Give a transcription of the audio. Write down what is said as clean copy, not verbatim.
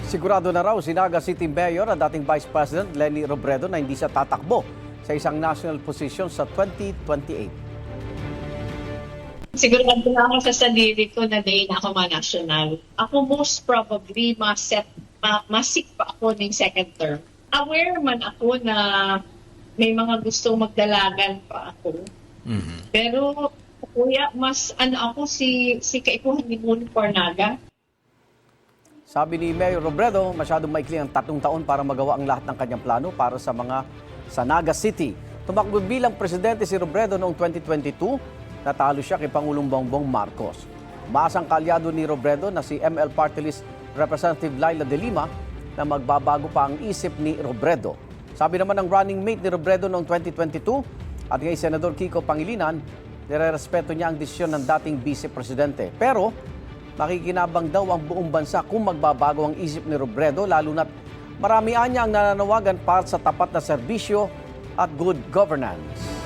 Sigurado na raw si Naga City Mayor at dating Vice President Leni Robredo na hindi siya tatakbo sa isang national position sa 2028. Sigurado na ako sa sarili ko na din ako ma-national. Ako most probably masik pa ako ng second term. Aware man ako na may mga gusto magdalagan pa ako. Pero kuya, mas ako si Kaipuhan ni Moon Naga. Sabi ni Mayor Robredo, masyadong maikli ang 3 taon para magawa ang lahat ng kanyang plano para sa Naga City. Tumakbo bilang presidente si Robredo noong 2022, natalo siya kay Pangulong Bongbong Marcos. Maasang kalyado ni Robredo na si ML Party List Representative Laila De Lima na magbabago pa ang isip ni Robredo. Sabi naman ng running mate ni Robredo noong 2022 at ngayon Senador Kiko Pangilinan, nirerespeto niya ang desisyon ng dating Vice Presidente. Pero makikinabang daw ang buong bansa kung magbabago ang isip ni Robredo, lalo na't marami niya ang nananawagan para sa tapat na serbisyo at good governance.